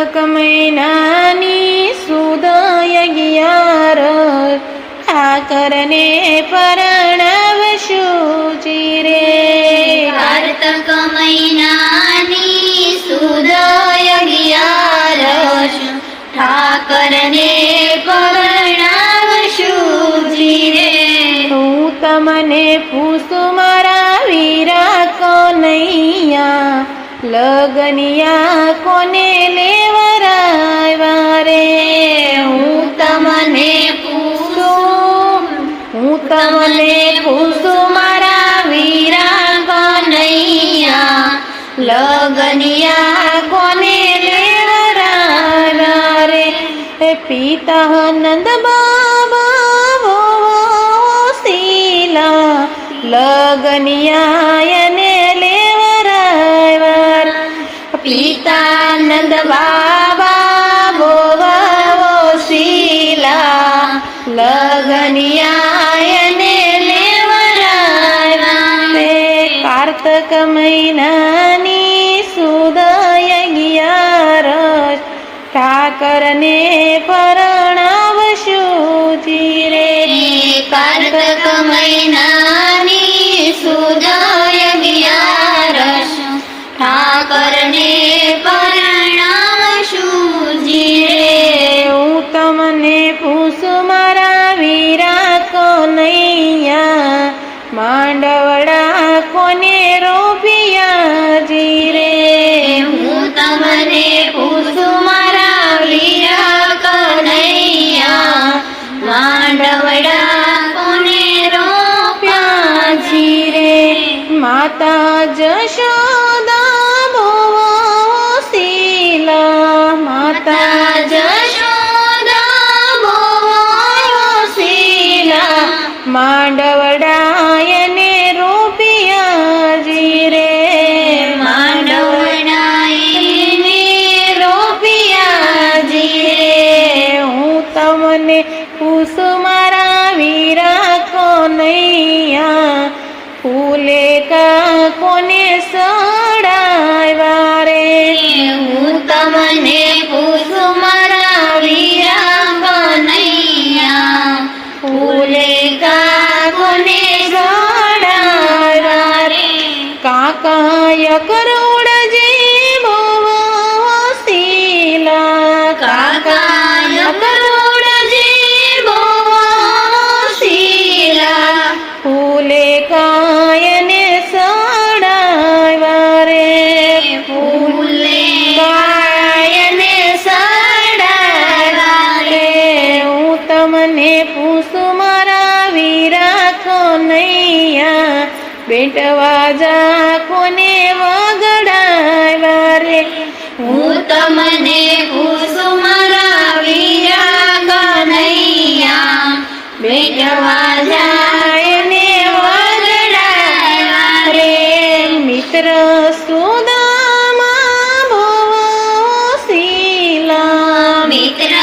કારતક મહિનાની સુદ 11 ઠાકરને પરણાવશું જીરે. કારતક મહિનાની સુદ 11 ઠાકરને પરણાવશું જીરે. હું તમને પૂછું મારા વીરા કનૈયા, લગનિયા કોને લેવરાવ્યા રે. હું તમને પૂછું મારા વીરા કનૈયા, લગનિયા કોને લેવરાવ્યા રે. પિતા નંદ બાબા શીલા, લગનિયાને લેવરાવ્યા રે. પિતા નંદ બાબા બોવાઓ શીલા, લગનિયાને લેવરાવ્યા રે. કારતક મહિનાની સુદ 11 ઠાકરને પરણાવશું જીરે. કારતક મહિનાની સુદ 11 ઠાકરને પરણાવશું જીરે. હું તમને પૂછું મારા વીરા કનૈયા, માંડવડા કોને રોપિયા જીરે. હું તમને પૂછું મારા વીરા કનૈયા, માંડવડા કોને રોપ્યા જીરે. માતા જશોદા બોવાઓ શીલા, માતા જશોદા બોવાઓ શીલા, માંડવડાયને રોપિયા જીરે. માંડવડાયને રોપિયા જીરે. હું તમને પૂછું મારા વીરા કનૈયા, ફૂલે કા કોને સડાવ્યા રે. હું તમને પૂછું મારા વીરા કનૈયા, ફૂલે કા કોને સડાવ્યા રે. કાકાય કરોડજી બોવાઓ શીલા, કાકાય કરોડજી બોવાઓ શીલા, ફૂલે કાયને સડાવ્યા રે. ફૂલે કાયને સડાવ્યા રે. હું તમને પૂછું મારા વીરા કનૈયા, બેટવાજા કોને વગડાવ્યા રે. હું તમને પૂછું મારા વીરા કનૈયા, બેટવા જાયને વગડાવ્યા રે. મિત્ર સુદામા બોવાઓ શીલા, મિત્ર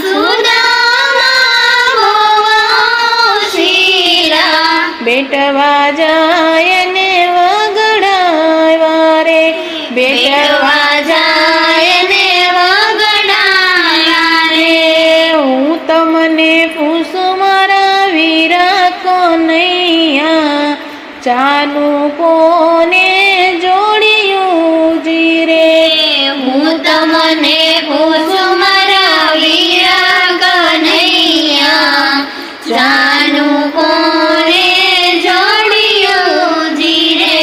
સુદામા બોવાઓ શીલા, બેટવા જાયને વગડાવ્યા રે. બેટવા જાયને વગડાવ્યા રે. હું તમને પૂછું મારા વીરા કનૈયા, ચાનું કોને જોડિયું જીરે. હું તમને પૂછું મારા વીરા કનૈયા, જાનું કોને જોડિયું જીરે.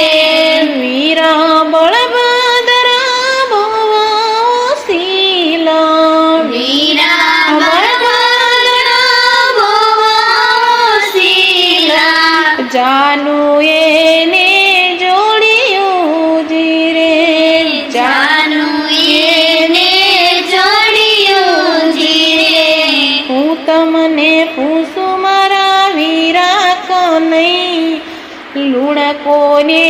વીરા બળભદ્રા બોવાઓ શીલા, વીરા બળભદ્રા બોવાઓ શીલા, જાનું એને જોડિયું જીરે. જાનું એને જોડિયું જીરે. હું તમને પૂછું મારા વીરા કનૈયા, લુણા કોને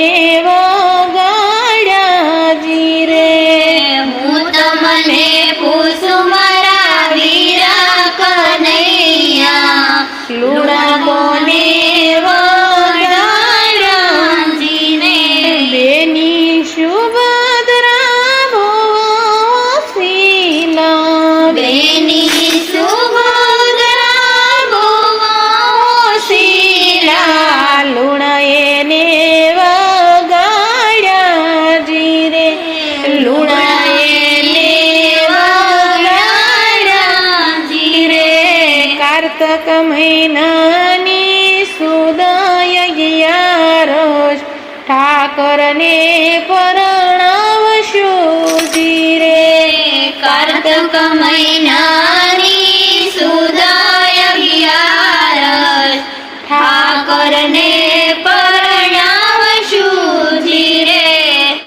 વગાડ્યા જીરે. હું તમને પૂછું મારા વીરા કનૈયા, લુણા કોને વગાડ્યા જીરે. બેની સુભદ્રા બોવાઓ શીલા, કારતક મહિનાની સુદ 11 ઠાકરને પરણાવશું જી રે. કારતક મહિના